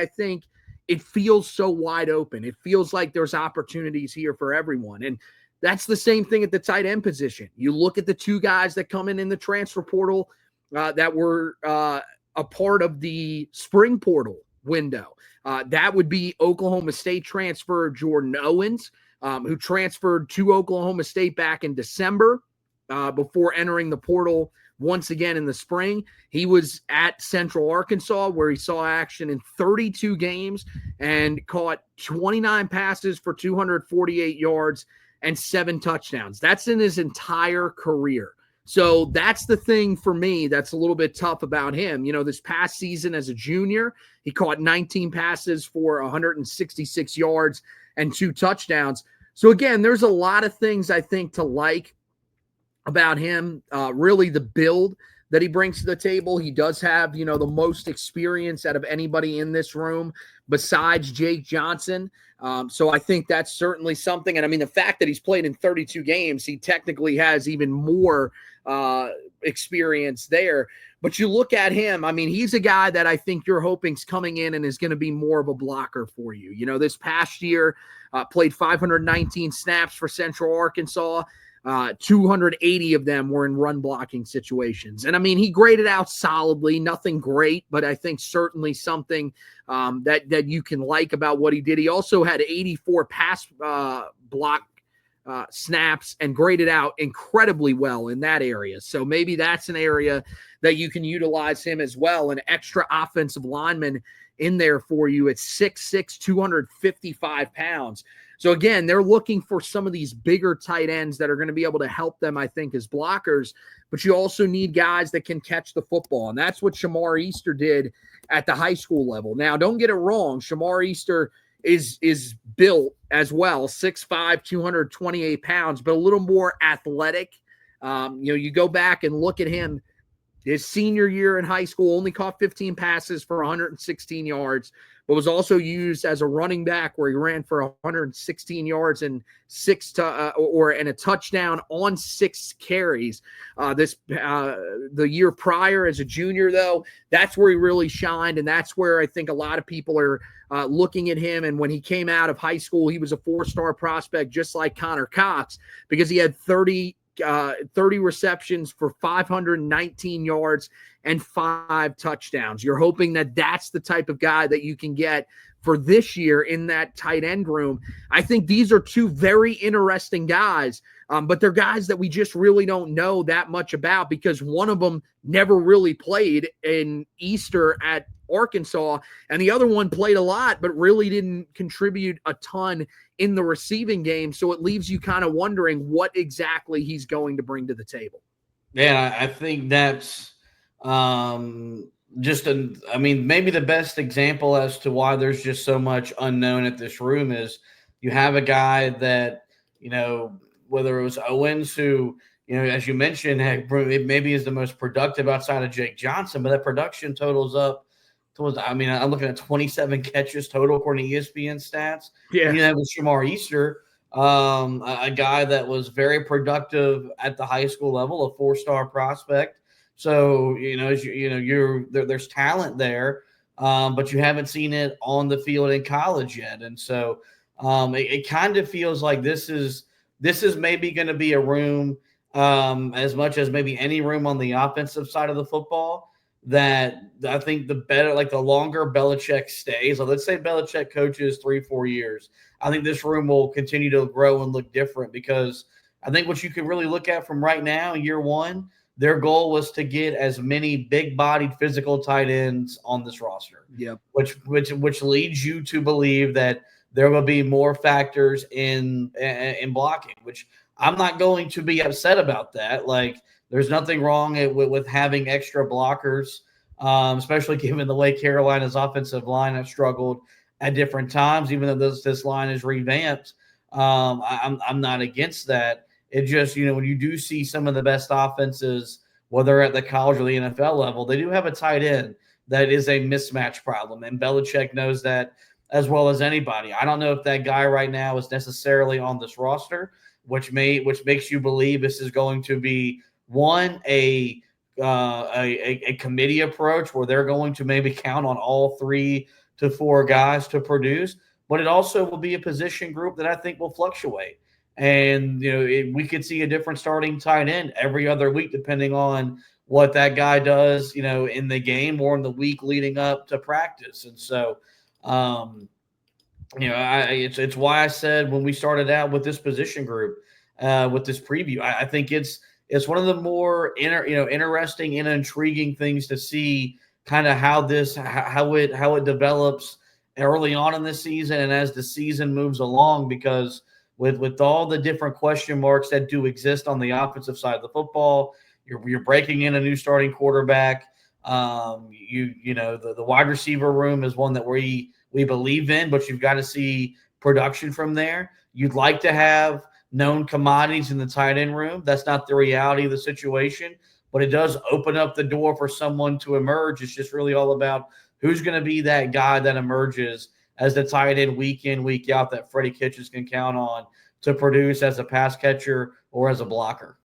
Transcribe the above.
I think it feels so wide open. It feels like there's opportunities here for everyone. And that's the same thing at the tight end position. You look at the two guys that come in the transfer portal that were a part of the spring portal window. That would be Oklahoma State transfer Jordan Owens, who transferred to Oklahoma State back in December before entering the portal once again in the spring. He was at Central Arkansas, where he saw action in 32 games and caught 29 passes for 248 yards and 7 touchdowns. That's in his entire career. So that's the thing for me that's a little bit tough about him. You know, this past season as a junior, he caught 19 passes for 166 yards and 2 touchdowns. So again, there's a lot of things I think to like about him. Really the build that he brings to the table. He does have, you know, the most experience out of anybody in this room besides Jake Johnson. So I think that's certainly something. And I mean, the fact that he's played in 32 games, he technically has even more experience there. But you look at him, I mean, he's a guy that I think you're hoping's coming in and is going to be more of a blocker for you. You know, this past year, played 519 snaps for Central Arkansas. 280 of them were in run blocking situations. And I mean, he graded out solidly, nothing great, but I think certainly something that you can like about what he did. He also had 84 pass block snaps and graded out incredibly well in that area. So maybe that's an area that you can utilize him as well. An extra offensive lineman in there for you at 6'6", 255 pounds. So again, they're looking for some of these bigger tight ends that are going to be able to help them, I think, as blockers. But you also need guys that can catch the football. And that's what Shamar Easter did at the high school level. Now, don't get it wrong. Shamar Easter is built as well, 6'5", 228 pounds, but a little more athletic. You go back and look at him. His senior year in high school, only caught 15 passes for 116 yards, but was also used as a running back where he ran for 116 yards and a touchdown on 6 carries. The year prior as a junior, though, that's where he really shined, and that's where I think a lot of people are looking at him. And when he came out of high school, he was a 4-star prospect, just like Connor Cox, because he had 30 receptions for 519 yards and 5 touchdowns. You're hoping that that's the type of guy that you can get for this year in that tight end room. I think these are 2 very interesting guys, but they're guys that we just really don't know that much about because one of them never really played in Easter at Arkansas, and the other one played a lot but really didn't contribute a ton in the receiving game. So it leaves you kind of wondering what exactly he's going to bring to the table. Yeah, I think that's maybe the best example as to why there's just so much unknown at this room is you have a guy that, whether it was Owens, who, as you mentioned, maybe is the most productive outside of Jake Johnson, but that production totals up. I'm looking at 27 catches total according to ESPN stats. Yeah. And that was Shamar Easter, a guy that was very productive at the high school level, a 4-star prospect. So, there's talent there, but you haven't seen it on the field in college yet. And so it kind of feels like this is maybe going to be a room, as much as maybe any room on the offensive side of the football, that I think the longer Belichick stays, so let's say Belichick coaches 3-4 years, I think this room will continue to grow and look different, because I think what you can really look at from right now, year one, their goal was to get as many big-bodied physical tight ends on this roster. Yeah, which leads you to believe that there will be more factors in blocking, which I'm not going to be upset about that. Like, there's nothing wrong with having extra blockers, especially given the way Carolina's offensive line has struggled at different times, even though this line is revamped. I'm not against that. It just, when you do see some of the best offenses, whether at the college or the NFL level, they do have a tight end that is a mismatch problem, and Belichick knows that as well as anybody. I don't know if that guy right now is necessarily on this roster, which makes you believe this is going to be a committee approach where they're going to maybe count on all 3 to 4 guys to produce, but it also will be a position group that I think will fluctuate. And, we could see a different starting tight end every other week, depending on what that guy does, in the game or in the week leading up to practice. And so, it's why I said when we started out with this position group, with this preview, I think it's one of the more interesting and intriguing things to see kind of how it develops early on in the season and as the season moves along, because with all the different question marks that do exist on the offensive side of the football, you're breaking in a new starting quarterback. The wide receiver room is one that we believe in, but you've got to see production from there. You'd like to have known commodities in the tight end room. That's not the reality of the situation, but it does open up the door for someone to emerge. It's just really all about who's going to be that guy that emerges as the tight end week in, week out that Freddie Kitchens can count on to produce as a pass catcher or as a blocker.